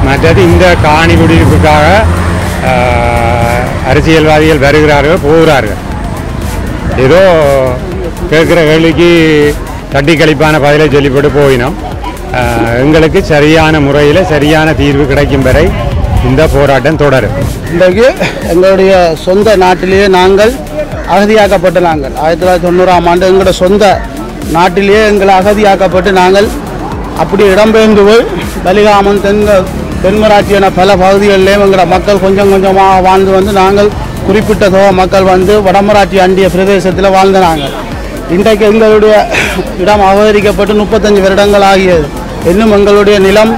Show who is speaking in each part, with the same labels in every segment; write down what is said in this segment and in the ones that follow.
Speaker 1: மற்றது இந்த காணி குடியிருப்புக்காக அரசியல்வாதிகள் வருகிறார்கள் போகிறார்கள். ஏதோ கேட்குற கேள்விக்கு தட்டி கழிப்பான பதிலை சொல்லிப்பட்டு போயினோம். எங்களுக்கு சரியான முறையில் சரியான தீர்வு கிடைக்கும் வரை இந்த போராட்டம் தொடரும்.
Speaker 2: இன்றைக்கு எங்களுடைய சொந்த நாட்டிலேயே நாங்கள் அகதியாக்கப்பட்ட நாங்கள் 1990ஆம் ஆண்டு எங்களுடைய சொந்த நாட்டிலேயே எங்களை அகதியாக்கப்பட்டு நாங்கள் அப்படி இடம்பெயர்ந்து போய் பலிகாமன் தென்மராட்சி என பல பகுதிகளிலேயும் எங்களோட மக்கள் கொஞ்சம் கொஞ்சமாக வாழ்ந்து வந்து நாங்கள் குறிப்பிட்ட தொகை மக்கள் வந்து வடமராட்சி அண்டிய பிரதேசத்தில் வாழ்ந்த நாங்கள். இன்றைக்கு எங்களுடைய இடம் அபகரிக்கப்பட்டு 35 வருடங்கள் ஆகியது. இன்னும் எங்களுடைய நிலம்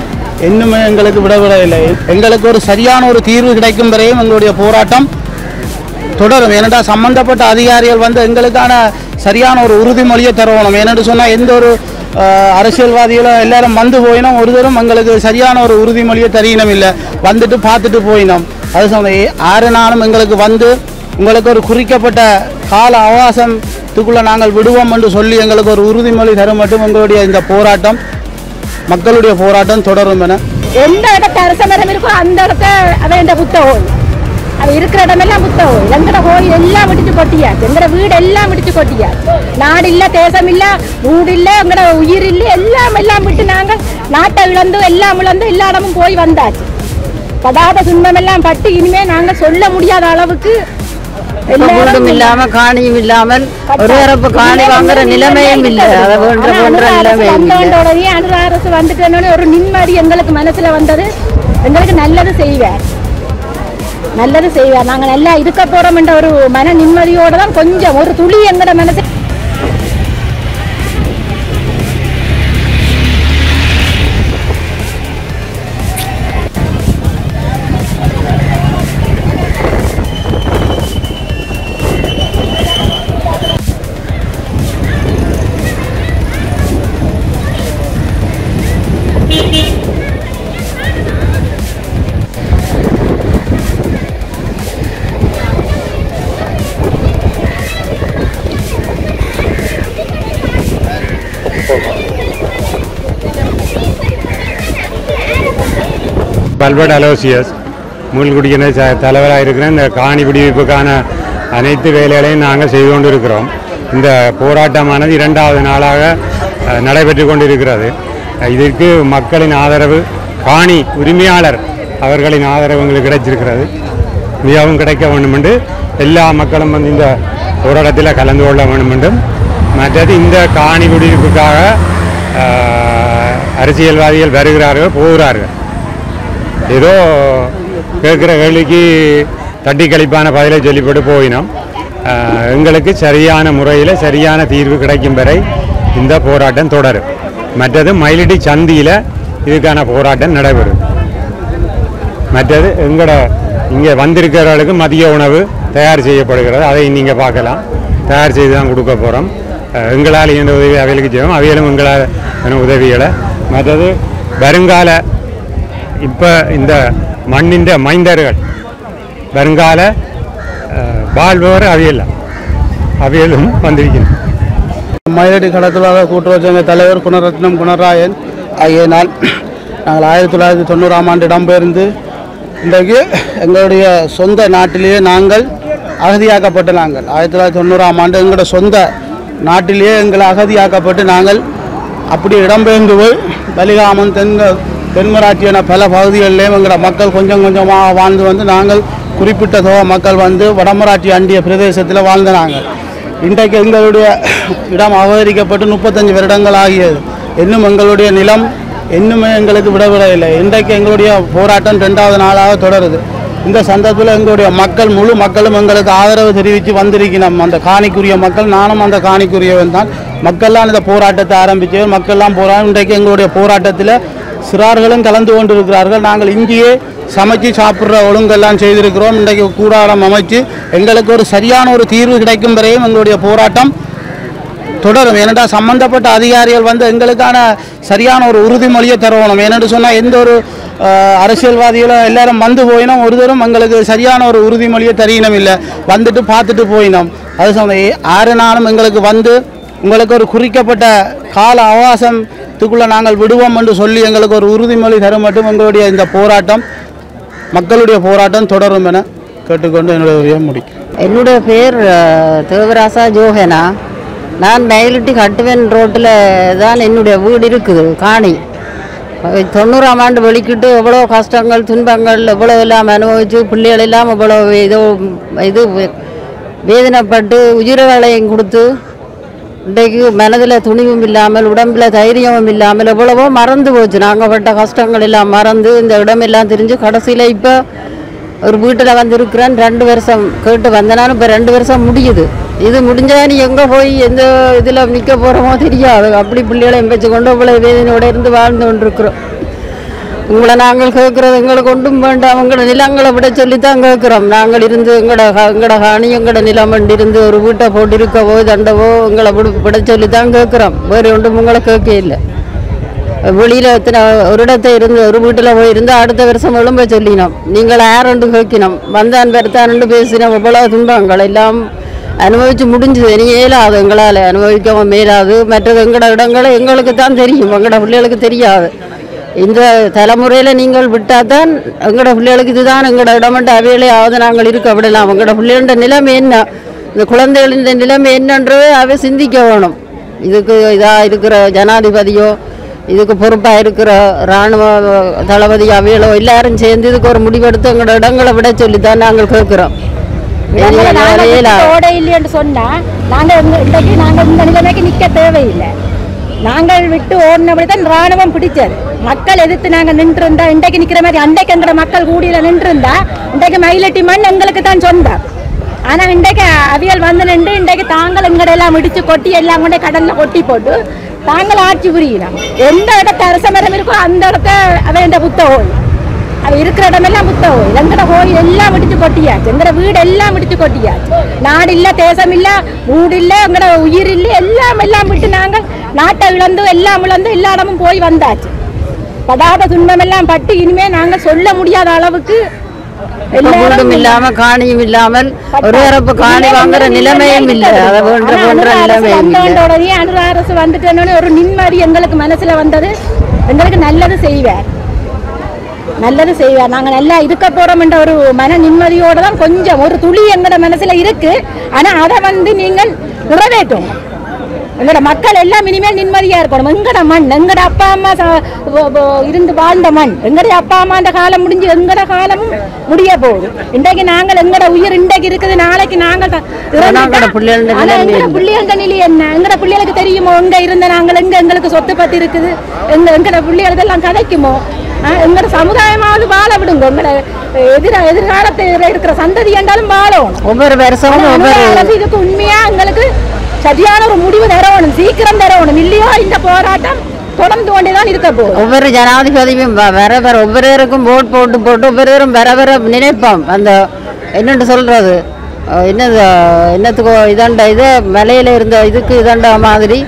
Speaker 2: இன்னுமே எங்களுக்கு விடவில்லை. எங்களுக்கு ஒரு சரியான ஒரு தீர்வு கிடைக்கும் வரையும் எங்களுடைய போராட்டம் தொடரும். ஏனென்றால் சம்பந்தப்பட்ட அதிகாரிகள் வந்து எங்களுக்கான சரியான ஒரு உறுதிமொழியை தருவணும். ஏனென்று சொன்னால் எந்த ஒரு அரசியல்வாதிகளும் எல்லாரும் வந்து போயினோம், ஒருத்தரும் எங்களுக்கு சரியான ஒரு உறுதிமொழியை தெரியணும் இல்லை, வந்துட்டு பார்த்துட்டு போயினோம். அது சொன்ன 6 நாளும் எங்களுக்கு வந்து உங்களுக்கு ஒரு குறிக்கப்பட்ட கால அவகாசத்துக்குள்ளே நாங்கள் விடுவோம் என்று சொல்லி எங்களுக்கு ஒரு உறுதிமொழி தர மட்டும் எங்களுடைய இந்த போராட்டம் மக்களுடைய போராட்டம் தொடரும். என
Speaker 3: எந்த இடத்த அரச மரம் இருக்கோ அந்த இடத்த அவன் புத்தகம் அது இருக்கிற இடமெல்லாம் புத்தகம் எங்கட கோயில் எல்லாம் விட்டுட்டு கொட்டியாச்சு. எங்கட வீடு எல்லாம் விட்டுட்டு கொட்டியாச்சு. நாடு இல்லை, தேசம் இல்லை, வீடு இல்லை, எங்கட உயிர் இல்லை, எல்லாம் விட்டு நாங்கள் நாட்டை இழந்து எல்லாம் இழந்து எல்லா இடமும் போய் வந்தாச்சு. படாத துன்பம் எல்லாம் பட்டு இனிமே நாங்கள் சொல்ல முடியாத அளவுக்கு
Speaker 4: வீடும் இல்லாம காணியும் இல்லாமல் ஒரு அரப்பு காணி வாங்குற நிலைமையும் இல்லை.
Speaker 3: அரசு வந்துட்டு ஒரு நிம்மதி எங்களுக்கு மனசுல வந்தது. எங்களுக்கு நல்லது செய்வார். நாங்க நல்லா இருக்க போறோம் என்ற ஒரு மன நிம்மதியோட தான் கொஞ்சம் ஒரு துளி எங்கட மனசு
Speaker 1: பல்பர்ட் அலோசியஸ் மூழ்குடியின தலைவராக இருக்கிற இந்த காணி குடியிருப்புக்கான அனைத்து வேலைகளையும் நாங்கள் செய்து கொண்டு இருக்கிறோம். இந்த போராட்டமானது 2வது நாளாக நடைபெற்று கொண்டிருக்கிறது. இதற்கு மக்களின் ஆதரவு, காணி உரிமையாளர் அவர்களின் ஆதரவு எங்களுக்கு கிடைச்சிருக்கிறது. மிகவும் கிடைக்க வேண்டும் என்று எல்லா மக்களும் வந்து இந்த போராட்டத்தில் கலந்து கொள்ள வேண்டும் என்றும், மற்றது இந்த காணி குடியிருப்புக்காக அரசியல்வாதிகள் வருகிறார்கள் போகிறார்கள். ஏதோ கேட்குற கேள்விக்கு தட்டி கழிப்பான பதிலை சொல்லிப்பட்டு போயினோம். எங்களுக்கு சரியான முறையில் சரியான தீர்வு கிடைக்கும் வரை இந்த போராட்டம் தொடரும். மற்றது மயிலடி சந்தியில் இதுக்கான போராட்டம் நடைபெறும். மற்றது இங்கே வந்திருக்கிறவர்களுக்கு மதிய உணவு தயார் செய்யப்படுகிறது. அதை நீங்கள் பார்க்கலாம். தயார் செய்து தான் கொடுக்க போகிறோம். எங்களால் எந்த உதவி அவைகளுக்கு செய்வோம், அவைகளும் எங்களால் உதவிகளை. மற்றது வருங்கால இப்போ இந்த மண்ணின் மைந்தர்கள் வருங்கால வாழ்பவர் அவையலும் வந்திருக்கிறது.
Speaker 2: மயிலடி கடத்தொழிலாளர் கூட்டுறவு சங்க தலைவர் குணரத்னம் குணராயன் ஆகிய நாங்கள் 1990ஆம் ஆண்டு இடம்பெயர்ந்து இன்றைக்கு எங்களுடைய சொந்த நாட்டிலேயே நாங்கள் அகதியாக்கப்பட்ட நாங்கள் 1990ஆம் ஆண்டு எங்களுடைய சொந்த நாட்டிலேயே எங்களை அகதியாக்கப்பட்டு நாங்கள் அப்படி இடம்பெயர்ந்து போய் பலிகாமன் தென்மராட்சி என பல பகுதிகளிலேயும் எங்களோட மக்கள் கொஞ்சம் கொஞ்சமாக வாழ்ந்து வந்து நாங்கள் குறிப்பிட்ட தொகை மக்கள் வந்து வடமராட்சி அண்டிய பிரதேசத்தில் வாழ்ந்த நாங்கள். இன்றைக்கு எங்களுடைய இடம் அபகரிக்கப்பட்டு 35 வருடங்கள் ஆகியது. இன்னும் எங்களுடைய நிலம் இன்னுமே எங்களுக்கு விடவில்லை. இன்றைக்கு எங்களுடைய போராட்டம் 2வது நாளாக தொடருது. இந்த சந்தர்ப்பத்தில் எங்களுடைய மக்கள் முழு மக்களும் எங்களுக்கு ஆதரவு தெரிவித்து வந்திருக்கிறோம். அந்த காணிக்குரிய மக்கள், நானும் அந்த காணிக்குரியவன் தான். மக்கள்லாம் இந்த போராட்டத்தை ஆரம்பித்தவர், மக்கள்லாம் இன்றைக்கு எங்களுடைய போராட்டத்தில் சிறார்களும் கலந்து கொண்டிருக்கிறார்கள். நாங்கள் இங்கேயே சமைச்சு சாப்பிட்ற ஒழுங்கெல்லாம் செய்திருக்கிறோம். இன்றைக்கு கூடாரம் அமைச்சு எங்களுக்கு ஒரு சரியான ஒரு தீர்வு கிடைக்கும் வரையும் எங்களுடைய போராட்டம் தொடரும். ஏனென்றால் சம்பந்தப்பட்ட அதிகாரிகள் வந்து எங்களுக்கான சரியான ஒரு உறுதிமொழியை தருவணும். ஏனென்று சொன்னால் எந்த ஒரு அரசியல்வாதிகளும் எல்லாரும் வந்து போயினோம், ஒருத்தரும் எங்களுக்கு சரியான ஒரு உறுதிமொழியை தெரியணும் இல்லை, வந்துட்டு பார்த்துட்டு போயினோம். அது சொன்ன 6 நாளும் எங்களுக்கு வந்து உங்களுக்கு ஒரு குறிக்கப்பட்ட கால அவகாசம் இதுக்குள்ளே நாங்கள் விடுவோம் என்று சொல்லி எங்களுக்கு ஒரு உறுதிமொழி தர மட்டும் எங்களுடைய இந்த போராட்டம் மக்களுடைய போராட்டம் தொடரும் என கேட்டுக்கொண்டு என்னுடைய உரையை முடிக்கும்.
Speaker 4: என்னுடைய பேர் தேவராசா ஜோஹனா. நான் மயிலிட்டி கட்டுவன் ரோட்டில் தான் என்னுடைய வீடு இருக்குது. காணி 90ஆம் ஆண்டு வெளிக்கிட்டு எவ்வளோ கஷ்டங்கள் துன்பங்கள் எவ்வளோ எல்லாம் அனுபவித்து பிள்ளைகள் எல்லாம் எவ்வளோ இது வேதனைப்பட்டு உயிர்களையும் கொடுத்து இன்றைக்கு மனதில் துணிவும் இல்லாமல் உடம்பில் தைரியமும் இல்லாமல் எவ்வளவோ மறந்து போச்சு. நாங்கள் பட்ட கஷ்டங்கள் எல்லாம் மறந்து இந்த இடமெல்லாம் தெரிஞ்சு கடைசியில் இப்போ ஒரு வீட்டில் வந்து இருக்கிறேன். 2 வருஷம் கேட்டு வந்தனாலும் இப்போ 2 வருஷம் முடியுது. இது முடிஞ்சால் நீ எங்கே போய் எந்த இதில் நிற்க போகிறோமோ தெரியாது. அப்படி பிள்ளைகளையும் வச்சு கொண்டு இவ்வளோ வேதனையோடு இருந்து வாழ்ந்து கொண்டிருக்கிறோம். உங்களை நாங்கள் கேட்குறது எங்களுக்கு ஒன்றும் வேண்டாம், எங்களோட நிலங்களை விட சொல்லித்தான் கேட்குறோம். நாங்கள் இருந்து எங்களோட காணி எங்களோட நிலம் இருந்து ஒரு வீட்டை போட்டு இருக்கவோ தண்டவோ எங்களை விட சொல்லித்தான் கேட்குறோம். வேறு ஒன்றும் உங்களை கேட்க இல்லை. வெளியில் ஒரு இடத்தை இருந்து ஒரு வீட்டில் போய் இருந்து அடுத்த வருஷம் எழும்ப சொல்லினோம். நீங்கள் யாரெண்டு கேட்கினோம், வந்தான் பெருத்தான்னு பேசினோம். எவ்வளோ துன்பங்கள் எல்லாம் அனுபவித்து முடிஞ்சது. இனி இயலாது, எங்களால் அனுபவிக்கவும் மேலாது. மற்றது எங்களோட இடங்களை எங்களுக்கு தான் தெரியும், எங்களோட பிள்ளைகளுக்கு தெரியாது. இந்த தலைமுறையில் நீங்கள் விட்டால் தான் எங்களோட பிள்ளைகளுக்கு இதுதான் எங்களோட இடமன்ற அவையிலேயாவது நாங்கள் இருக்க விடலாம். எங்களோட பிள்ளைகளோட நிலைமை என்ன, இந்த குழந்தைகளின் நிலைமை என்னன்றவே அவை சிந்திக்க வேணும். இதுக்கு இதாக இருக்கிற ஜனாதிபதியோ இதுக்கு பொறுப்பாக இருக்கிற இராணுவ தளபதி அவைகளோ எல்லாரும் சேர்ந்து இதுக்கு ஒரு முடிவெடுத்து எங்களோட இடங்களை விட சொல்லித்தான் நாங்கள் கேட்குறோம்.
Speaker 3: இல்லைன்னு சொன்னா நாங்கள் இந்த நிலைமைக்கு நிற்க தேவையில்லை. நாங்கள் விட்டு ஓடினபடிதான் ராணுவம் பிடிச்சது. மக்கள் எதிர்த்து நாங்கள் நின்று இருந்தா இன்றைக்கு நிற்கிற மாதிரி அன்றைக்கு எங்களோட மக்கள் கூடியில நின்று இருந்தா இன்றைக்கு மயிலட்டி மண் எங்களுக்கு தான் சொந்தம். ஆனா இன்றைக்கு அவியல் வந்து நின்று இன்றைக்கு தாங்கள் எங்கட எல்லாம் இடிச்சு கொட்டி எல்லாம் கொண்டே கடல்ல கொட்டி போட்டு தாங்கள் ஆட்சி புரியணும். எந்த இடத்த அரச மரம் இருக்கோ அந்த இடத்த அவன் இந்த புத்த கோயில் அவ இருக்கிற இடமெல்லாம் புத்த கோயில். எங்கட கோயில் எல்லாம் விடிச்சு கொட்டியாச்சு, எங்கட வீடு எல்லாம் விடிச்சு கொட்டியாச்சு. நாடு இல்ல, தேசம் இல்ல, வீடு இல்ல, எங்கட உயிர் இல்லை, எல்லாம் விட்டு நாங்கள் நாட்டை இழந்து எல்லாம் இழந்து எல்லா இடமும் போய் வந்தாச்சு. படாத துன்பம் எல்லாம் பட்டு இனிமே நாங்கள் சொல்ல முடியாத அளவுக்கு
Speaker 4: வீடும் இல்லாம காணியும் இல்லாமல் ஒரு அரப்பு காணி வாங்குற நிலைமையும் இல்லை.
Speaker 3: அனுர அரசு வந்துட்டோன்னு ஒரு நிம்மதி எங்களுக்கு மனசுல வந்தது. எங்களுக்கு நல்லது செய்வார். நாங்க நல்லா இருக்க போறோம் என்ற ஒரு மன நிம்மதியோட தான் கொஞ்சம் ஒரு துளி எங்களோட மனசுல இருக்கு. ஆனா அதை வந்து நீங்கள் நிறைவேற்றும். எங்களோட மக்கள் எல்லாம் இனிமேல் நிம்மதியா இருக்கணும். எங்கட மண், எங்கட அப்பா அம்மா இருந்து வாழ்ந்த மண், எங்கட அப்பா அம்மா அந்த காலம் முடிஞ்சு எங்கட காலமும் முடிய போகுது. இன்றைக்கு நாங்கள் எங்கட உயிர் இன்றைக்கு இருக்குது, நாளைக்கு நாங்கள் எங்கட பிள்ளைகள நிலை என்ன, எங்கட பிள்ளைகளுக்கு தெரியுமோ எங்க இருந்த நாங்கள் எங்க எங்களுக்கு சொத்து பத்தி இருக்குது, எங்கட பிள்ளைகளுக்கு எல்லாம் கதைக்குமோ. எங்கட சமுதாயமாவது வாழ விடுங்க. எங்கட எதிர்காலத்தில் இருக்கிற சந்ததி என்றாலும் வாழணும்.
Speaker 4: ஒவ்வொரு வருஷமும்
Speaker 3: இதுக்கு உண்மையா எங்களுக்கு சரியான ஒரு முடிவு தரணும், சீக்கிரம் தரணும். இல்லையோ இந்த போராட்டம் தொடர்ந்து கொண்டேதான் இருக்க போகும்.
Speaker 4: ஒவ்வொரு ஜனாதிபதியும் வர ஒவ்வொருவருக்கும் போட் போட்டு ஒவ்வொருவரும் வர நினைப்போம். அந்த என்னென்று சொல்றது என்னத்துக்கோ இதாண்ட இது மலையில இருந்த இதுக்கு இதாண்ட மாதிரி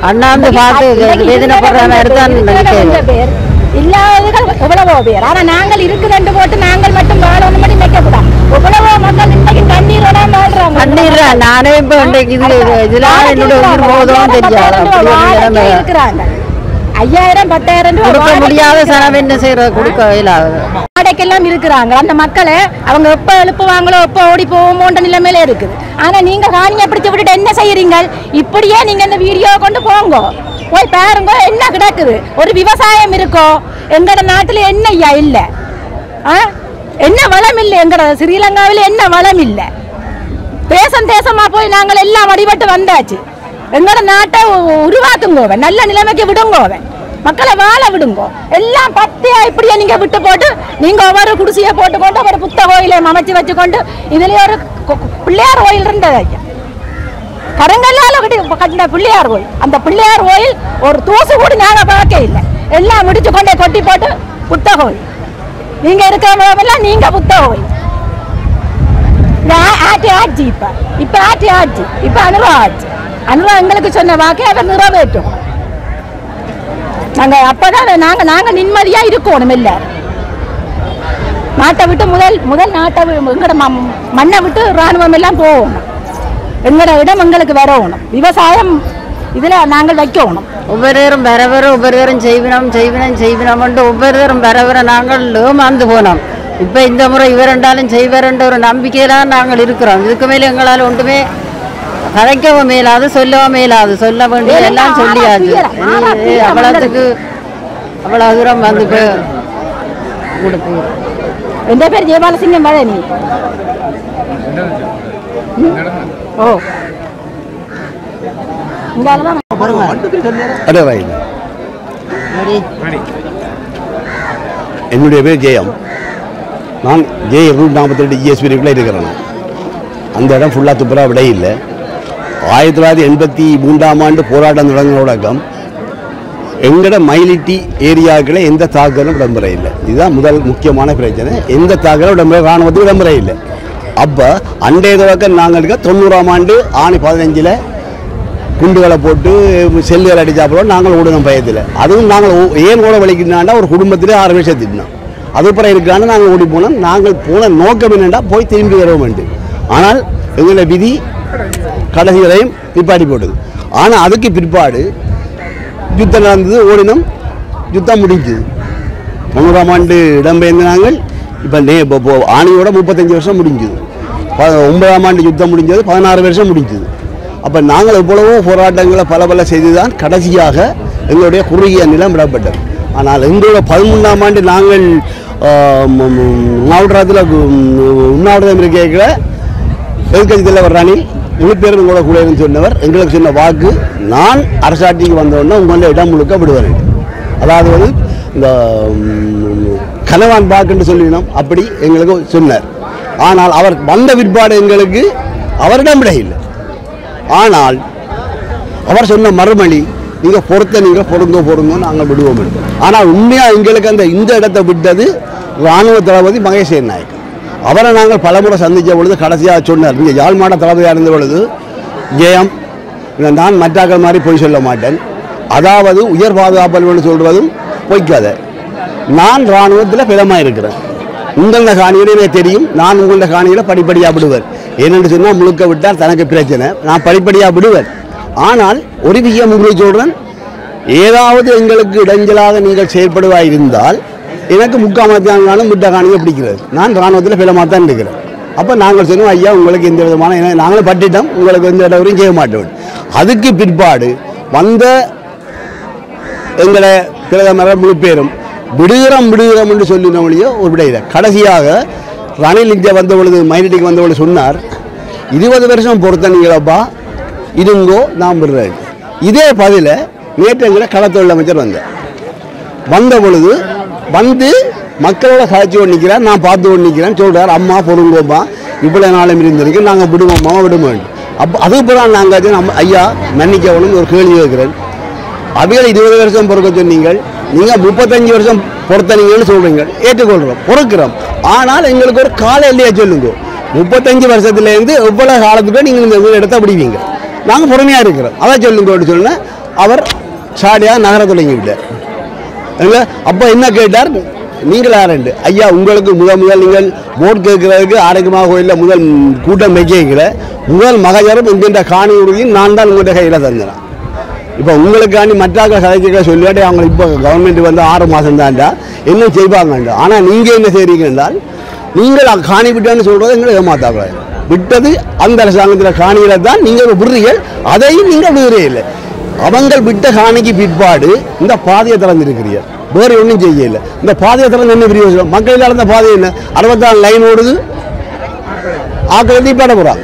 Speaker 4: அண்ணாந்து பார்த்து வேதனைப்படுற மாதிரி தான் நினைக்கிறேன்.
Speaker 3: இல்லாதவர்கள் எவ்வளவோ பேர். ஆனா நாங்கள் இருக்குதுன்னு போட்டு நாங்கள் மட்டும் வாழணும் மட்டும் நினைக்கக்கூடாது. எவ்வளவோ மக்கள் இன்னைக்கு கண்ணீரோட வாழ்றாங்க.
Speaker 4: கண்ணீர் நானே இப்ப இதெல்லாம் என்னுடைய உயிர் போதும் தெரியாது
Speaker 3: இருக்கிறாங்க. 5000 10,000
Speaker 4: கொடுக்க முடியாத செலவு என்ன செய்யறது, கொடுக்க இயலாது.
Speaker 3: வாடகைக்கெல்லாம் இருக்கிறாங்க. அந்த மக்களை அவங்க எப்ப எழுப்புவாங்களோ எப்ப ஓடி போவோமோன்ற நிலைமையில இருக்குது. ஆனா நீங்க காணியை பிடிச்சு விட்டுட்டு என்ன செய்யறீங்க? இப்படியே நீங்க இந்த வீடியோ கொண்டு போங்க, போய் பாருங்க என்ன கிடக்குது. ஒரு விவசாயம் இருக்கோ எங்கட நாட்டுல என்ன ஐயா இல்ல, என்ன வளம் இல்லை. எங்கட ஸ்ரீலங்காவில என்ன வளம் இல்லை. தேசமா போய் நாங்கள் எல்லாம் வழிபட்டு வந்தாச்சு. எங்கட நாட்டை உருவாக்குங்க, நல்ல நிலைமைக்கு விடுங்க, மக்களை வாழ விடுங்க. எல்லாம் பத்தியா இப்படியே நீங்க விட்டு போட்டு நீங்க ஒவ்வொரு குடிசையை போட்டுக்கொண்டு ஒரு புத்த கோயிலை அமைச்சு வச்சுக்கொண்டு இதுலயே ஒரு பிள்ளையார் கோயில் இருந்தது ஐயா, கரங்கல்லால கட்டின பிள்ளையார் கோயில். அந்த பிள்ளையார் கோயில் ஒரு தூசு கூட நாங்க பார்க்க இல்லை. எல்லாம் முடிச்சு கொண்டே கொட்டி போட்டு புத்த கோயில். நீங்க இருக்கிறவங்க நீங்க புத்த கோயில் ஆட்சி. இப்ப ஆட்சி இப்ப அனுபவ ஆட்சி. அனுபவ எங்களுக்கு சொன்ன வாக்கை அதை நிறைவேற்றும். நாங்க அப்பதான் நாங்க நிம்மதியா இருக்கணும். இல்ல நாட்டை விட்டு முதல் நாட்டை எங்கட மண்ணை விட்டு ராணுவம் எல்லாம் போகணும். எங்கட இடம் எங்களுக்கு வரணும். விவசாயம் இதில் நாங்கள் வைக்கணும்.
Speaker 4: ஒவ்வொருவரும் ஒவ்வொருவரும் செய்வினோம் ஒவ்வொருவரும் நாங்கள் ஏமாந்து போனோம். இப்போ இந்த முறை இவரெண்டாலும் செய்வரென்ற ஒரு நம்பிக்கையில்தான் நாங்கள் இருக்கிறோம். இதுக்கு மேலே எங்களால் ஒன்றுமே கதைக்கவும் மேலாது, சொல்லவும் மேலாது. சொல்ல வேண்டிய எல்லாம் சொல்லியாச்சு. அவ்வளோத்துக்கு அவ்வளோ தூரம் வந்து கொடுத்து.
Speaker 3: எந்த பேர் ஜெயபாலசிங்கம் பழனி. ஓ
Speaker 5: என்னுடைய பேர் ஜெயம். நான் J242 ESP இருக்கிறேன். அந்த இடம் ஃபுல்லாக துப்புரா விட இல்லை. 1983ஆம் ஆண்டு போராட்டம் தொடங்கினோடக்கம் எங்களோட மைலிட்டி ஏரியாக்களை எந்த தாக்குதலும் விளம்பர இல்லை. இதுதான் முதல் முக்கியமான பிரச்சனை. எந்த தாக்குதலும் விளம்பர இராணுவத்துக்கு விளம்பர இல்லை. அப்போ அண்டைய தொடக்கம் நாங்கள் 90ஆம் ஆண்டு ஆணி 15 குண்டுகளை போட்டு செல்லுகள் அடித்தாப்புறம் நாங்கள் ஓடணும் பயத்தில். அதுவும் நாங்கள் ஏன் ஓட வலிக்கினாண்டா ஒரு குடும்பத்திலே 6 பேர் செத்துட்டோம். அதுக்கப்புறம் இருக்கிறான்னு நாங்கள் ஓடி போனோம். நாங்கள் போன நோக்கம் என்னென்னா போய் திரும்பி வரவோம்ண்டு. ஆனால் எங்களோட விதி கடைசி வரையும் பிற்பாடி போடுது. ஆனால் அதுக்கு பிற்பாடு யுத்தம் நடந்தது, ஓடினோம், யுத்தம் முடிஞ்சுது. 90ஆம் ஆண்டு இடம்பெயர்ந்து நாங்கள் இப்போ ஆணியோட 35 வருஷம் முடிஞ்சுது. 9ஆம் ஆண்டு யுத்தம் முடிஞ்சது, 16 வருஷம் முடிஞ்சுது. அப்போ நாங்கள் எவ்வளவோ போராட்டங்களை பல செய்து தான் கடைசியாக எங்களுடைய குறுகிய நிலம் விடப்பட்டது. ஆனால் எங்களோட 13ஆம் ஆண்டு நாங்கள் மாவட்டத்தில் உண்ணாவிரதம் இருக்க எதிர்கட்சி தலைவர் ரணில் முழு பேரும் எங்களோட கூட சொன்னவர். எங்களுக்கு சொன்ன வாக்கு, நான் அரசாட்சிக்கு வந்தோடனே உங்களுடைய இடம் முழுக்க விடுவேன். அதாவது இந்த கனவான் பாக்குன்னு சொல்லினோம், அப்படி எங்களுக்கு சொன்னார். ஆனால் அவர் வந்த பிற்பாடு எங்களுக்கு அவரிடம் விட இல்லை. ஆனால் அவர் சொன்ன மறுமொழி, நீங்கள் பொருந்தோ நாங்கள் விடுவோம். ஆனால் உண்மையாக எங்களுக்கு இந்த இடத்தை விட்டது இராணுவ தளபதி மகேஷ் நாயக். அவரை நாங்கள் பலமுறை சந்தித்த பொழுது கடைசியாக சொன்னார், நீங்கள் யாழ் மாவட்ட தளபதியாக இருந்த பொழுது, ஜெயம், நான் மற்றாக்கள் மாதிரி பொய் சொல்ல மாட்டேன். அதாவது உயர் பாதுகாப்பு சொல்வதும் பொய்க்காத. நான் இராணுவத்தில் பிதமாக இருக்கிறேன். உங்களோட காணிகளை எனக்கு தெரியும். நான் உங்களோட காணிகளை படிப்படியாக விடுவேன். ஏனென்று சொன்னால் முழுக்க விட்டால் தனக்கு பிரச்சனை. நான் படிப்படியாக விடுவேன். ஆனால் ஒரு விஷயம் உங்களுக்கு சொல்கிறேன், ஏதாவது எங்களுக்கு இடைஞ்சலாக நீங்கள் செயல்படுவாக இருந்தால் எனக்கு முக்காமத்தானும் விட்ட காணியை பிடிக்கிறது. நான் இராணுவத்தில் பிளமாக தான் இருக்கிறேன். அப்போ நாங்கள் சொன்னோம், ஐயா உங்களுக்கு எந்த விதமான நாங்களும் பட்டிட்டோம், உங்களுக்கு எந்த இடவரையும் செய்ய மாட்டோம். அதுக்கு பிற்பாடு வந்த எங்களை பிரதமர் முழு பேரும் விடுகிறோம் என்று சொல்லினோம்லையோ ஒரு விடையில. கடைசியாக ரணில் இங்கே வந்த பொழுது, மைனாரிட்டிக்கு வந்த பொழுது சொன்னார், 20 வருஷம் பொறுத்தனீங்களப்பா, இருங்கோ நான் விடுறேன். இதே பதில நேற்று எங்களை களத்தொழில் அமைச்சர் வந்த பொழுது மக்களோட காட்சி கொண்டு நிற்கிறார். நான் பார்த்து கொண்டு நிற்கிறேன். சொல்கிறார், அம்மா பொறுங்கோம்மா, இவ்வளோ நாளும் இருந்திருக்கு, நாங்கள் விடுவோம்மா விடுவோம். அப்போ அதுக்கப்புறம் நாங்கள் ஐயா மன்னிக்கவனும் ஒரு கேள்வி கேட்கிறேன். அவைகளை 20 வருஷம் பொறுக்க சொன்னீங்கள், நீங்கள் 35 வருஷம் பொறுத்தனீங்கன்னு சொல்கிறீங்க, ஏற்றுக்கொள்கிறோம், பொறுக்கிறோம். ஆனால் எங்களுக்கு ஒரு கால எல்லையை சொல்லுங்க. 35 வருஷத்துலேருந்து எவ்வளோ காலத்துக்கு நீங்கள் இந்த வீடு எடுத்தால் விடுவீங்க, நாங்கள் பொறுமையாக இருக்கிறோம், அதை சொல்லுங்கன்னு சொன்னால் அவர் சாடியாக நகர தொடங்கி விட்டார். அப்போ என்ன கேட்டார், நீங்கள் யாருண்டு? ஐயா உங்களுக்கு முதல் நீங்கள் ஓட் கேட்கறதுக்கு ஆரோக்கியமாக கோயிலில் முதல் கூட்டம் வைக்கல, முதல் மகஜரும் இந்த காணி உறுதியும் நான் தான் உங்கள்கிட்ட கையில் தந்தேன். இப்போ உங்களுக்காண்டி மற்றாக்கள் கதைக்க சொல்லியாட்டி அவங்க இப்போ கவர்மெண்ட் 6 மாதம் தான்டா என்ன செய்வாங்க. ஆனால் நீங்கள் என்ன செய்கிறீங்க என்றால், நீங்கள் காணி விட்டான்னு சொல்கிறது எங்களை ஏமாத்தாக்கூடாது. விட்டது அந்த அரசாங்கத்தில் காணியில் தான் நீங்கள் விடுறீர்கள், அதையும் நீங்கள் விடுறே இல்லை. அவங்க விட்ட காணிக்கு பிற்பாடு இந்த பாதையை திறந்துருக்கிறீர்கள், வேறு ஒன்றும் செய்யலை. இந்த பாதையை திறந்து என்ன பிரயோஜனம்? மக்கள் நடந்த பாதை என்ன? 64 லைன் ஓடுது, ஆக்கள் தீப்பாட போகிறாங்க.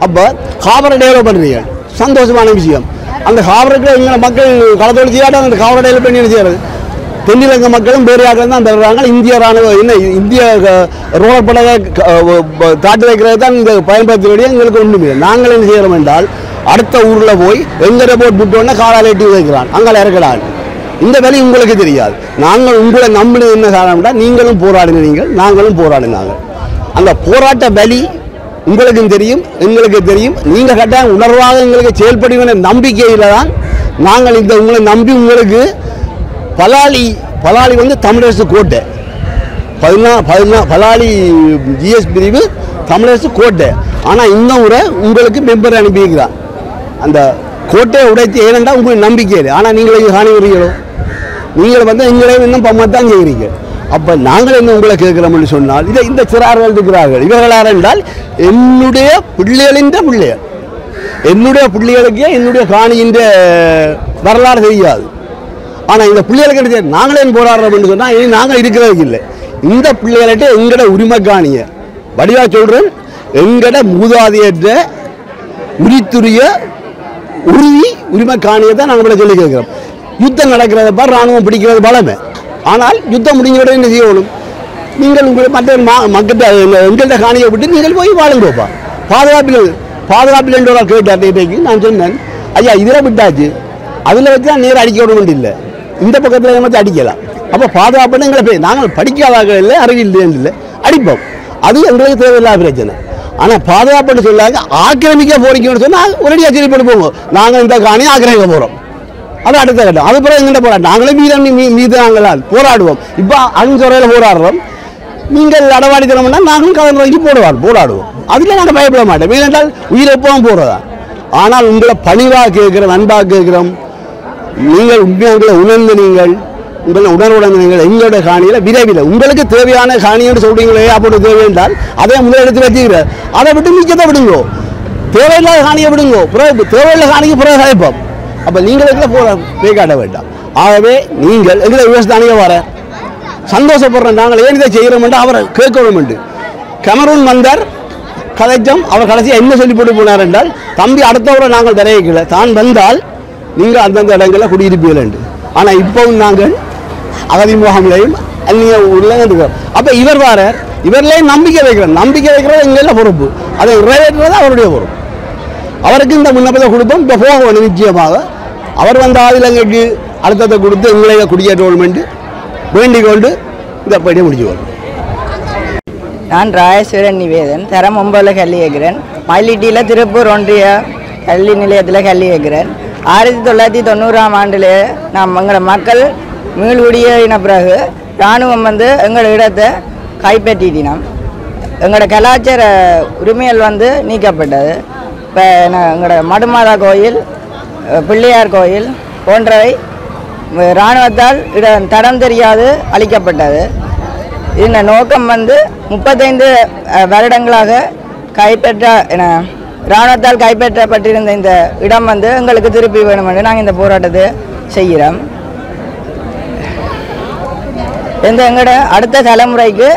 Speaker 5: அப்போ காவரை டெவலப் பண்ணுறீங்க, சந்தோஷமான விஷயம். அந்த காவருக்கு எங்களை மக்கள் களத்தோடு செய்யாட்டா அந்த காவரை டெவலப் பண்ணி என்ன செய்யறது? தென்னிலங்க மக்களும் வேறு ஆக்கள் தான் தருவாங்க. இந்திய ராணுவ என்ன இந்திய ரோலர் படகை தாட்டி வைக்கிறது தான் இந்த பயன்படுத்திய எங்களுக்கு ஒன்றுமே. நாங்கள் என்ன செய்கிறோம் என்றால், அடுத்த ஊரில் போய் எங்கே போட் விட்டோன்னா காலால் எட்டி வைக்கிறான், அங்கே இறக்கிறான். இந்த வேலை உங்களுக்கு தெரியாது. நாங்கள் உங்களை நம்பினது என்ன காரணம்னா, நீங்களும் போராடினீங்கள், நாங்களும் போராடினாங்க. அந்த போராட்ட வலி உங்களுக்கும் தெரியும், எங்களுக்கு தெரியும். நீங்கள் கட்டாயம் உணர்வாக எங்களுக்கு செயல்படுகிற நம்பிக்கையில் தான் நாங்கள் இந்த உங்களை நம்பி உங்களுக்கு பலாலி தமிழரசு கோட்டை 14 பலாலி ஜிஎஸ் பிரிவு தமிழரசு கோட்டை. ஆனால் இந்த முறை உங்களுக்கு மெம்பர் அனுப்பியிருக்கிறான். அந்த கோட்டையை உடைத்து ஏனென்றா உங்களுக்கு நம்பிக்கை இல்லை. ஆனால் நீங்கள் இங்கே காணுகிறீங்களோ, நீங்கள் வந்து எங்களையும் இன்னும் பம்மத்தான் செய்கிறீங்க. அப்போ நாங்கள் என்ன உங்களை கேட்குறோம்னு சொன்னால் இந்த சிறார்கள் இருக்கிறார்கள். இவர்கள் யார் என்றால் என்னுடைய பிள்ளைகளின் பிள்ளைகள். என்னுடைய பிள்ளைகளுக்கே என்னுடைய காணியின் வரலாறு தெரியாது. ஆனால் இந்த பிள்ளைகளுக்கு என்ன நாங்களே போராடுறோம் என்று சொன்னால் இனி நாங்கள் இருக்கிறதுக்கு இல்லை. இந்த பிள்ளைகள்கிட்ட எங்களோட உரிமை காணிய வடிவா சொல்கிறேன், எங்களோட மூதாதையற்ற உரித்துரிய உரிமை காணியை தான் நாங்கள் சொல்லி கேட்குறோம். யுத்தம் நடக்கிறத பார், இராணுவம் பிடிக்கிறது பலமே. ஆனால் யுத்தம் முடிஞ்ச உடனே என்ன செய்யணும்? நீங்கள் உங்களை மற்ற மக்கள்கிட்ட எங்கள்கிட்ட காணியை விட்டு நீங்கள் போய் வாழுங்கப்பா. பாதுகாப்பில் என்று ஒரு கேட்டார். இன்றைக்கு நான் சொன்னேன், ஐயா இதில் விட்டாச்சு, அதில் வச்சு தான் நேரம் அடிக்க விட இல்லை, இந்த பக்கத்தில் வச்சு அடிக்கலாம். அப்போ பாதுகாப்புன்னு எங்களை போய் நாங்கள் படிக்காதாக இல்லை, அறிவில்லை இல்லை, அடிப்போம். அது எங்களுக்கு தேவையில்லாத பிரச்சனை. ஆனால் பாதுகாப்புன்னு சொல்லாங்க ஆக்கிரமிக்க போறீங்கன்னு சொன்னால் ஒரேடியாக சரி பண்ணி போங்க. நாங்கள் இந்த காணியை ஆக்கிரமிக்க போகிறோம், அது அடுத்த கட்டம். அது பிறகு எங்கிட்ட போராட்டம், நாங்களே மீது நாங்களால் போராடுவோம். இப்போ அங்குறையில் போராடுறோம். நீங்கள் அடவாடித்தனம்னா நாங்களும் கலந்து வாங்கி போராடுவோம். அதில் நாங்கள் பயப்பட மாட்டோம். ஏனென்றால் உயிரை எப்பவும் போகிறதா. ஆனால் உங்களை பணிவாக கேட்குறோம், அன்பாக கேட்குறோம். நீங்கள் உண்மையாக உணர்ந்து நீங்கள் உங்களை உணர்வுடன் நீங்கள் எங்களுடைய காணியில் விரைவில் உங்களுக்கு தேவையான காணியோடு சொல்றீங்களே, அப்படி தேவை என்றால் அதை முதலெடுத்து வச்சுக்கிற அதை விட்டு மிச்சத்தை விடுங்கோ. தேவையில்லாத காணியை விடுங்கோ. தேவையில்லாத காணிக்கு பிறகு சாய்ப்போம். அப்போ நீங்கள் போகிற பேக்காட்ட வேண்டாம். ஆகவே நீங்கள் எங்களை விவசாயிக வர சந்தோஷப்படுறோம். நாங்கள் ஏன் இதை செய்கிறோம்ட்டு அவரை கேட்கணும். கமரூன் வந்தார் கதைச்சம். அவர் கடைசியாக என்ன சொல்லி போட்டு போனார் என்றால், தம்பி அடுத்தவரை நாங்கள் தரையிக்கல, தான் வந்தால் நீங்கள் அந்தந்த இடங்களில் குடியிருப்பீர்கள் என்று. ஆனால் இப்போவும் நாங்கள் அகதி முகாமிலையும் அந்நிய ஊரில் இருக்கிறோம். அப்போ இவர் வார இவர்களையும் நம்பிக்கை வைக்கிறோம். நம்பிக்கை வைக்கிறது எங்கெல்லாம் பொறுப்பு, அதை நிறைவேற்றுறது அவருடைய பொறுப்பு. அவருக்கு இந்த முன்னப்பதை கொடுப்போம். இப்போ போகணும் நிச்சயமாக. அவர் வந்தால் இலங்கைக்கு அழுத்தத்தை கொடுத்து எங்களை குடியேற்றணும் என்று வேண்டிக் கொண்டு இந்த படியை முடிச்சுக்கொள்ளும்.
Speaker 6: நான் ராயேஸ்வரன் நிவேதன், தரம் 9 கல்வி கேட்கிறேன். மயிலிட்டியில் திருப்பூர் ஒன்றிய கல்வி நிலையத்தில் கல்வி கேட்கிறேன். 1990ஆம் ஆண்டில் எங்களோட மக்கள் மீள்குடியேறின பிறகு இராணுவம் எங்களோட இடத்தை கைப்பற்றினோம். எங்களோட கலாச்சார உரிமைகள் நீக்கப்பட்டது. இப்போ எங்களோட மடுமாதா கோயில், பிள்ளையார் கோயில் போன்றவை இராணுவத்தால் தடம் தெரியாது அளிக்கப்பட்டது. இந்த நோக்கம் 35 வருடங்களாக இராணுவத்தால் கைப்பற்றப்பட்டிருந்த இந்த இடம் எங்களுக்கு திருப்பி வேணும் என்று நாங்கள் இந்த போராட்டத்தை செய்கிறோம். எங்களோட அடுத்த தலைமுறைக்கு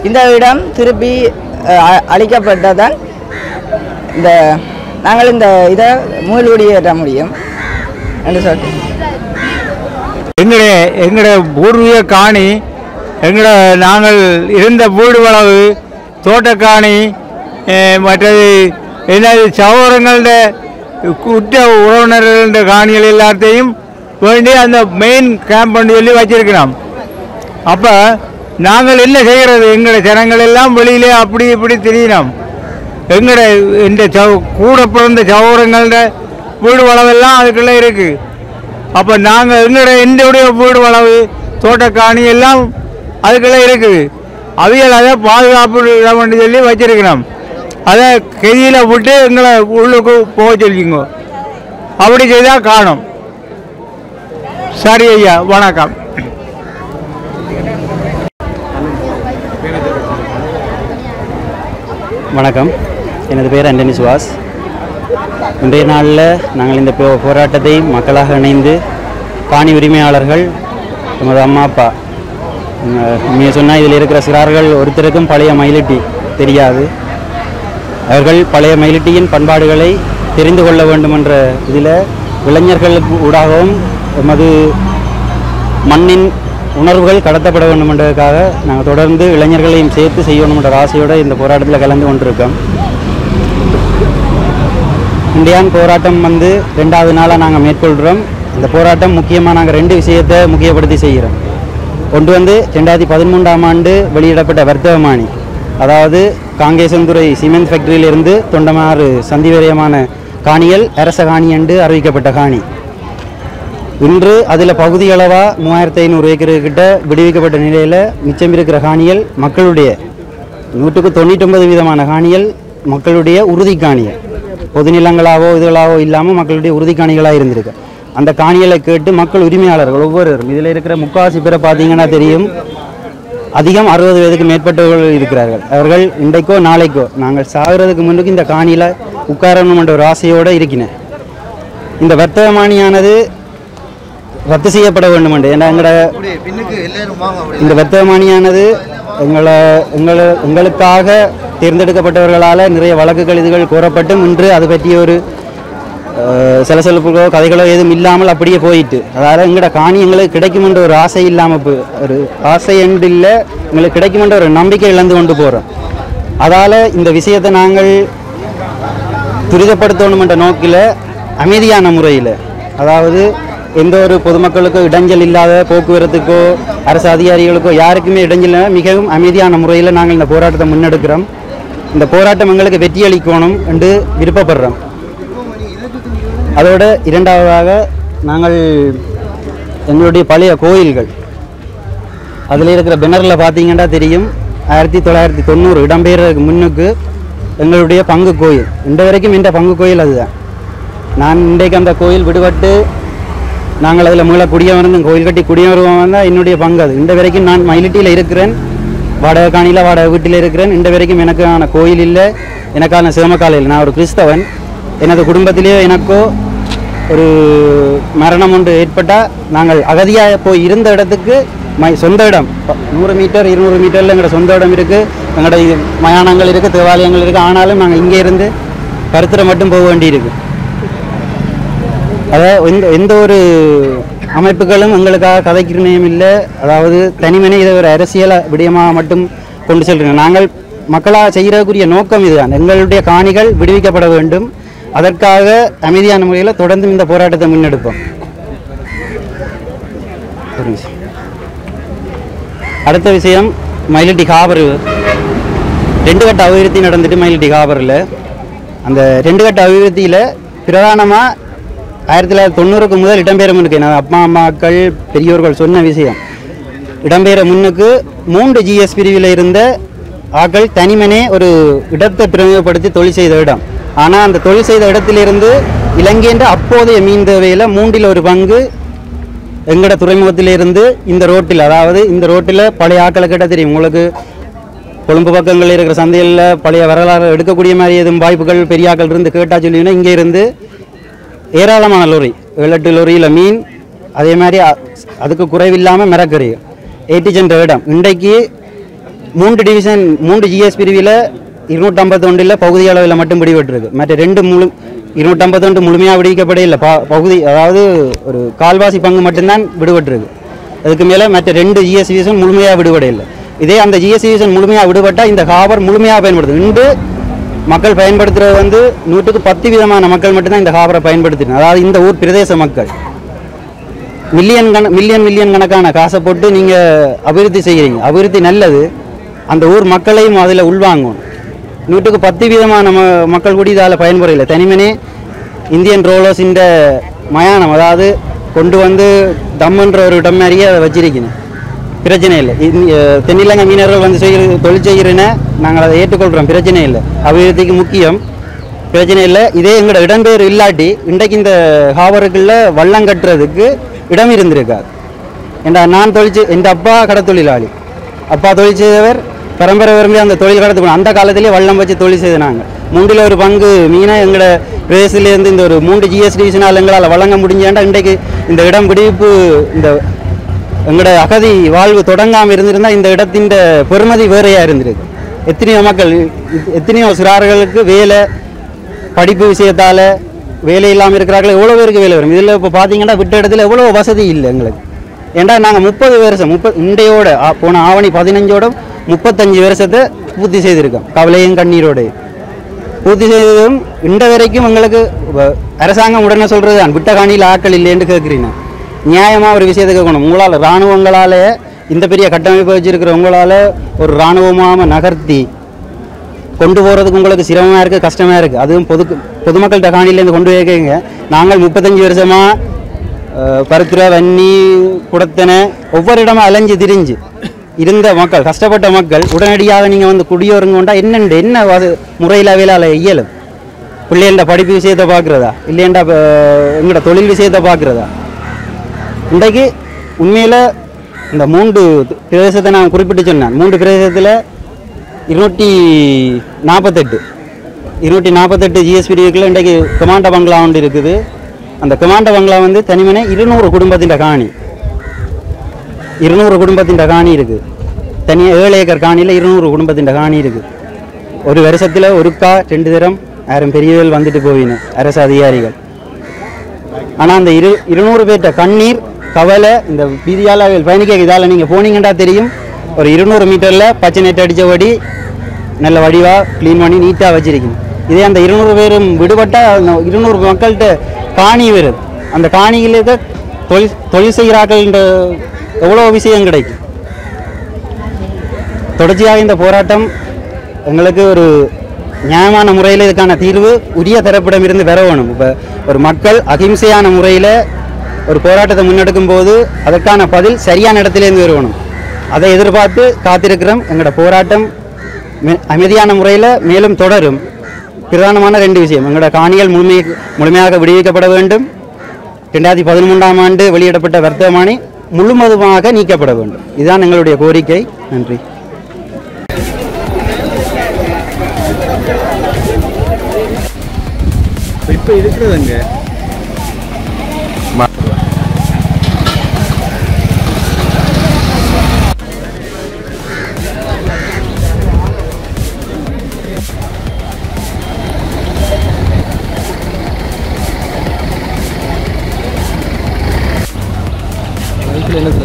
Speaker 6: இந்த இடம் திருப்பி அளிக்கப்பட்டதால் நாங்கள் இந்த இதை மீள்குடியேற்ற முடியும் என்று சொல்கிறேன்.
Speaker 7: எங்களுடைய பூர்வீக காணி, நாங்கள் இருந்த வீடு வளவு, தோட்டக்காணி, மற்றது என்னது சகோதரங்கள குற்ற உறவினர்கள காணிகள் எல்லாத்தையும் வேண்டி அந்த மெயின் கேம்ப் பண்ணி சொல்லி வச்சிருக்கிறோம். அப்போ நாங்கள் என்ன செய்கிறது? எங்களோட ஜனங்கள் எல்லாம் வெளியிலே அப்படி இப்படி தெரியணும். இந்த கூட பிறந்த சகோதரங்கள வீடு வளவெல்லாம் அதுக்குள்ளே இருக்குது. அப்போ நாங்கள் என்னுடைய வீடு வளவு, தோட்டக்காணி எல்லாம் அதுக்குள்ளே இருக்குது. அவைகள் அதை பாதுகாப்பு பண்ணி சொல்லி வச்சிருக்கிறோம். அதை கையில் விட்டு எங்களை உள்ளுக்கு போக சொல்லிங்க. அப்படி செய்தால் காணும். சரி ஐயா, வணக்கம்.
Speaker 8: வணக்கம், எனது பேர் ஆண்டனி சுவாஸ். இன்றைய நாளில் நாங்கள் இந்த போராட்டத்தை மக்களாக இணைந்து காணி உரிமையாளர்கள், நமது அம்மா அப்பா, நீங்கள் சொன்னால் இதில் இருக்கிற சிறார்கள் ஒருத்தருக்கும் பழைய மயிலிட்டி தெரியாது. அவர்கள் பழைய மயிலிட்டியின் பண்பாடுகளை தெரிந்து கொள்ள வேண்டும் என்ற இதில் இளைஞர்களுக்கு ஊடாகவும் எமது மண்ணின் உணர்வுகள் கடத்தப்பட வேண்டும் என்றதுக்காக நாங்கள் தொடர்ந்து இளைஞர்களையும் சேர்த்து செய்யணும் என்ற ஆசையோடு இந்த போராட்டத்தில் கலந்து கொண்டிருக்கோம். இந்தியான் போராட்டம் 2வது நாளாக நாங்கள் மேற்கொள்கிறோம். இந்த போராட்டம் முக்கியமாக நாங்கள் 2 விஷயத்தை முக்கியப்படுத்தி செய்கிறோம். ஒன்று 2013ஆம் ஆண்டு வெளியிடப்பட்ட வர்த்தகமானி, அதாவது காங்கேசந்துறை சிமெண்ட் ஃபேக்டரியிலிருந்து தொண்டமாறு சந்திவரியமான காணிகள் அரச காணி என்று அறிவிக்கப்பட்ட காணி. இன்று அதில் பகுதி அளவாக 3500 ஏக்கர் கிட்ட விடுவிக்கப்பட்ட நிலையில் மிச்சம் இருக்கிற காணிகள் மக்களுடைய 199% காணிகள் மக்களுடைய உறுதி காணிகள். பொது நிலங்களாவோ இதுகளாவோ இல்லாமல் மக்களுடைய உறுதிக்காணிகளாக இருந்திருக்கு. அந்த காணிகளை கேட்டு மக்கள் உரிமையாளர்கள் ஒவ்வொருவரும் இதில் இருக்கிற முக்காவாசி பேரை பார்த்தீங்கன்னா தெரியும், அதிகம் 60 வயதுக்கு மேற்பட்டவர்கள் இருக்கிறார்கள். அவர்கள் இன்றைக்கோ நாளைக்கோ நாங்கள் சாகிறதுக்கு முன்னுக்கு இந்த காணியில் உட்காரணும் என்ற ஒரு ஆசையோடு இருக்கினேன். இந்த வர்த்தகமானியானது ரத்து செய்யப்பட வேண்டும் என்று. ஏன்னா இந்த வர்த்தகமானியானது எங்களுக்காக தேர்ந்தெடுக்கப்பட்டவர்களால் நிறைய வழக்குகள் இதுகள் கோரப்பட்டும் இன்று அது பற்றிய ஒரு சிலசொல்புகளோ கதைகளோ எதுவும் இல்லாமல் அப்படியே போயிட்டு, அதாவது எங்களோட காணி எங்களுக்கு கிடைக்குமென்ற ஒரு ஆசை இல்லாமல் ஒரு ஆசை என்று இல்லை, எங்களுக்கு கிடைக்குமென்ற ஒரு நம்பிக்கை இழந்து கொண்டு போகிறோம். அதால் இந்த விஷயத்தை நாங்கள் துரிதப்படுத்தணும் என்ற நோக்கில் அமைதியான முறையில், அதாவது எந்த ஒரு பொதுமக்களுக்கோ இடைஞ்சல் இல்லாத போக்குவரத்துக்கோ அரசு அதிகாரிகளுக்கோ யாருக்குமே இடைஞ்சல் மிகவும் அமைதியான முறையில் நாங்கள் இந்த போராட்டத்தை முன்னெடுக்கிறோம். இந்த போராட்டம் எங்களுக்கு வெற்றியளிக்கணும் என்று விருப்பப்படுறோம். அதோட இரண்டாவதாக நாங்கள் எங்களுடைய பழைய கோயில்கள் அதில் இருக்கிற பெனரில் பார்த்தீங்கன்னா தெரியும், 1990 இடம்பெயர்றதுக்கு முன்னுக்கு எங்களுடைய பங்கு கோயில் இந்த வரைக்கும் இந்த பங்கு கோயில் அதுதான். நான் இன்றைக்கு அந்த கோயில் விடுபட்டு நாங்கள் அதில் மூல குடியமர்ந்து கோயில் கட்டி குடியமருவோம் தான் என்னுடைய பங்கு. அது இந்த வரைக்கும் நான் மயிலிட்டியில் இருக்கிறேன், வாடகை காணியில் வாடகை வீட்டில் இருக்கிறேன். இந்த வரைக்கும் எனக்கான கோயில் இல்லை, எனக்கான சிரமக்காலம் இல்லை. நான் ஒரு கிறிஸ்தவன். எனது குடும்பத்திலேயோ எனக்கோ ஒரு மரணம் ஒன்று ஏற்பட்டால் நாங்கள் அகதியாக போய் இருந்த இடத்துக்கு சொந்த இடம் 100 மீட்டர் 200 மீட்டரில் எங்களோட சொந்த இடம் இருக்குது, எங்களோட மயானங்கள் இருக்குது, தேவாலயங்கள் இருக்குது. ஆனாலும் நாங்கள் இங்கே இருந்து கருத்துரை மட்டும் போக வேண்டியிருக்கு. அதாவது எந்த ஒரு அமைப்புகளும் எங்களுக்காக கதைக்கிறனையும் இல்லை. அதாவது தனிமனே இதை ஒரு அரசியல் விடயமாக மட்டும் கொண்டு செல்கிறோம். நாங்கள் மக்களாக செய்கிறதுக்குரிய நோக்கம் இதுதான். எங்களுடைய காணிகள் விடுவிக்கப்பட வேண்டும். அதற்காக அமைதியான முறையில் தொடர்ந்து இந்த போராட்டத்தை முன்னெடுப்போம். அடுத்த விஷயம், மயிலிட்டி காபர் 2 கட்ட அபிவிருத்தி நடந்துட்டு மயிலிட்டி காபரில் அந்த 2 கட்ட அபிவிருத்தியில் பிரதானமாக 1990க்கு முதல் இடம்பெயர முன்னுக்கு அப்பா அம்மாக்கள் பெரியோர்கள் சொன்ன விஷயம், இடம்பெயர முன்னுக்கு 3 ஜிஎஸ் பிரிவில் இருந்த ஆக்கள் தனிமனே ஒரு இடத்தை பிரயோகப்படுத்தி தொழில் செய்த இடம். ஆனால் அந்த தொழில் செய்த இடத்திலிருந்து இலங்கையின் அப்போதைய மீன் தேவையில் 3ல் 1 பங்கு எங்கட துறைமுகத்திலிருந்து இந்த ரோட்டில், அதாவது இந்த ரோட்டில் பழைய ஆக்களை கேட்டால் தெரியும் உங்களுக்கு, கொழும்பு பக்கங்களில் இருக்கிற சந்தையில் பழைய வரலாறு எடுக்கக்கூடிய மாதிரி எதுவும் வாய்ப்புகள் பெரிய ஆக்கள் இருந்து கேட்டால் சொல்லிங்கன்னா இங்கே இருந்து ஏராளமான லொரி 7-8 லொரியில் மீன், அதே மாதிரி அதுக்கு குறைவில்லாமல் மிரக்கறி 80 சென்ற இடம். இன்றைக்கு 3 டிவிஷன் 3 ஜிஎஸ் பிரிவில் 251 பகுதி அளவில் மட்டும் பிடிபட்டிருக்கு. மற்ற 2 251 முழுமையாக விடுவிக்கப்பட இல்லை. பகுதி, அதாவது ஒரு கால்வாசி பங்கு மட்டும்தான் விடுபட்டிருக்கு. அதுக்கு மேலே மற்ற 2 ஜிஎஸ் டிவிஷன் முழுமையாக விடுபட இல்லை. இதே அந்த ஜிஎஸ் டிவிஷன் முழுமையாக விடுபட்டால் இந்த ஹாபர் முழுமையாக பயன்படுது. இன்று மக்கள் பயன்படுத்துகிறது 100க்கு 10 விதமான மக்கள் மட்டும்தான் இந்த ஹாபரை பயன்படுத்தினாங்க. அதாவது இந்த ஊர் பிரதேச மக்கள் மில்லியன் கணக்கான காசை போட்டு நீங்கள் அபிவிருத்தி செய்கிறீங்க. அபிவிருத்தி நல்லது, அந்த ஊர் மக்களையும் அதில் உள்வாங்கும். 100க்கு 10 விதமான மக்கள் கூடி இதால் பயன்படுறதில்லை. தனிமனே இந்தியன் ரோலர்ஸ் இந்த மயானம், அதாவது கொண்டு வந்து தம்முன்ற ஒரு இடம் மாதிரியே அதை வச்சிருக்கணும், பிரச்சனை இல்லை. தென்னிலங்கை மீனவர்கள் வந்து தொழில் செய்கிறேன்னு நாங்கள் அதை ஏற்றுக்கொள்கிறோம், பிரச்சனை இல்லை. அபிவிருத்திக்கு முக்கியம், பிரச்சனை இல்லை. இதே எங்களோட இடம்பெயர் இல்லாட்டி இன்றைக்கு இந்த ஹாபருக்குள்ள வள்ளம் கட்டுறதுக்கு இடம் இருந்திருக்காது. ஏன்னா நான் என் அப்பா கடத்தொழிலாளி, அப்பா தொழில் செய்தவர், பரம்பரை விரும்பி அந்த தொழில் கடத்து அந்த காலத்திலே வள்ளம் வச்சு தொழில் செய்த நாங்கள் 3ல் 1 பங்கு மீனை எங்களோட பிரதேசத்துலேருந்து இந்த ஒரு 3 ஜிஎஸ் டிவிஷனால் எங்களால் வழங்க முடிஞ்சாண்டா இன்றைக்கு இந்த இடம் பிடிப்பு, இந்த எங்களோட அகதி வாழ்வு தொடங்காமல் இருந்திருந்தால் இந்த இடத்தின் பெருமதி வேறையாக இருந்திருக்கு. எத்தனையோ மக்கள், எத்தனையோ சிறார்களுக்கு வேலை, படிப்பு விஷயத்தால் வேலை இல்லாமல் இருக்கிறார்கள். எவ்வளோ பேருக்கு வேலை வரும். இதில் இப்போ பார்த்தீங்கன்னா விட்ட இடத்துல எவ்வளோ வசதி இல்லை எங்களுக்கு. ஏன்டா நாங்கள் 30 வருஷம் இண்டையோட போன ஆவணி 15ஓட 35 வருஷத்தை பூர்த்தி செய்திருக்கோம். கவலையும் கண்ணீரோடு பூர்த்தி செய்ததும் இந்த வரைக்கும் எங்களுக்கு அரசாங்கம் உடனே சொல்கிறது தான், விட்ட காணியில் ஆட்கள் இல்லைன்னு கேட்குறீங்க. நியாயமாக ஒரு விஷயத்தை கேட்கணும். உங்களால் இராணுவங்களால் இந்த பெரிய கட்டமைப்பு வச்சுருக்கிற உங்களால் ஒரு இராணுவமாக நகர்த்தி கொண்டு போகிறதுக்கு உங்களுக்கு சிரமமாக இருக்குது, கஷ்டமாக இருக்குது. அதுவும் பொதுமக்கள்கிட்ட காணிலேருந்து கொண்டு வைக்கங்க. நாங்கள் 35 வருஷமாக பருத்துறை, வன்னி, குடத்தனை ஒவ்வொரு இடமா அலைஞ்சு திரிஞ்சு இருந்த மக்கள், கஷ்டப்பட்ட மக்கள் உடனடியாக நீங்கள் வந்து குடியோருங்க கொண்டா என்ன முறையில் வேலை இயலும். பிள்ளைகள படிப்பு விஷயத்தை பார்க்குறதா இல்லையண்டா எங்களோட தொழில் விஷயத்தை பார்க்குறதா? இன்றைக்கு உண்மையில் இந்த 3 பிரதேசத்தை நான் குறிப்பிட்டு சொன்னேன். 3 பிரதேசத்தில் 248 ஜிஎஸ்பி இருக்குல்ல. இன்றைக்கு கமாண்ட பங்களா ஒன்று இருக்குது. அந்த கமாண்ட பங்களா வந்து தனிமனை 200 குடும்பத்தின் காணி 200 குடும்பத்தின் காணி இருக்குது. தனியாக 7 ஏக்கர் காணியில் 200 குடும்பத்தின் காணி இருக்குது. ஒரு வருஷத்தில் ஒருக்கா 2 தரம் யாரும் பெரியவர்கள் வந்துட்டு போவின அரசு அதிகாரிகள். ஆனால் அந்த 200 பேர்ட்ட கண்ணீர் கவலை இந்த வீதியால் பயணிக்க இதால் நீங்கள் போனீங்கன்னா தெரியும். ஒரு 200 மீட்டரில் பச்சை நெட் அடித்தபடி நல்ல வடிவாக க்ளீன் பண்ணி நீட்டாக வச்சிருக்கணும். இதே அந்த 200 பேரும் விடுபட்டால் அந்த 200 மக்கள்கிட்ட காணி வருது. அந்த காணியில் தொழில் செய்கிறார்கள்ன்ற எவ்வளோ விஷயம் கிடைக்கும். தொடர்ச்சியாக இந்த போராட்டம் எங்களுக்கு ஒரு நியாயமான முறையில் இதுக்கான தீர்வு உரிய தரப்பிடமிருந்து பெற வேணும். இப்போ ஒரு மக்கள் அகிம்சையான முறையில் ஒரு போராட்டத்தை முன்னெடுக்கும் போது அதற்கான பதில் சரியான இடத்துலேருந்து வரணும். அதை எதிர்பார்த்து காத்திருக்கிறோம். எங்களோட போராட்டம் அமைதியான முறையில் மேலும் தொடரும். பிரதானமான 2 விஷயம், எங்களோட காணிகள் முழுமையாக விடுவிக்கப்பட வேண்டும். 2013ஆம் ஆண்டு வெளியிடப்பட்ட வர்த்தமானி முழுவதுமாக நீக்கப்பட வேண்டும். இதுதான் எங்களுடைய கோரிக்கை. நன்றி.
Speaker 9: இப்போ இருக்கிறதுங்க என்ன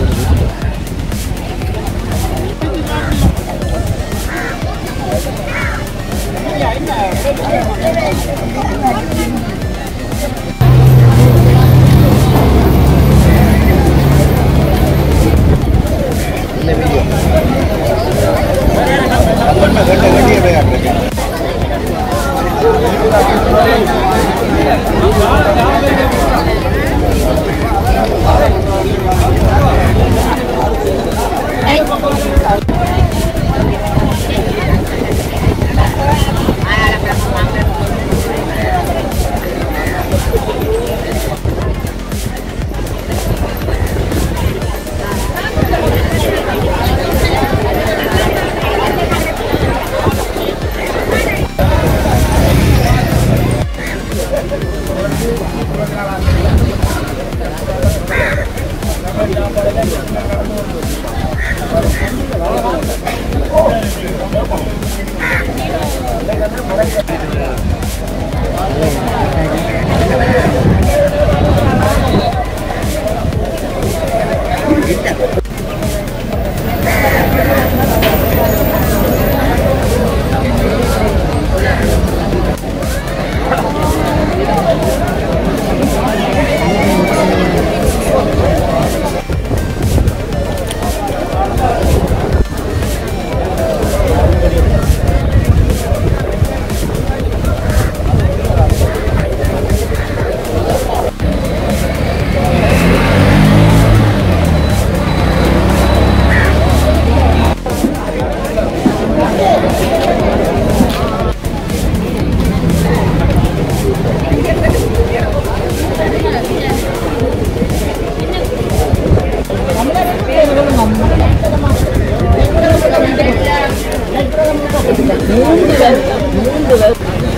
Speaker 3: மூன்று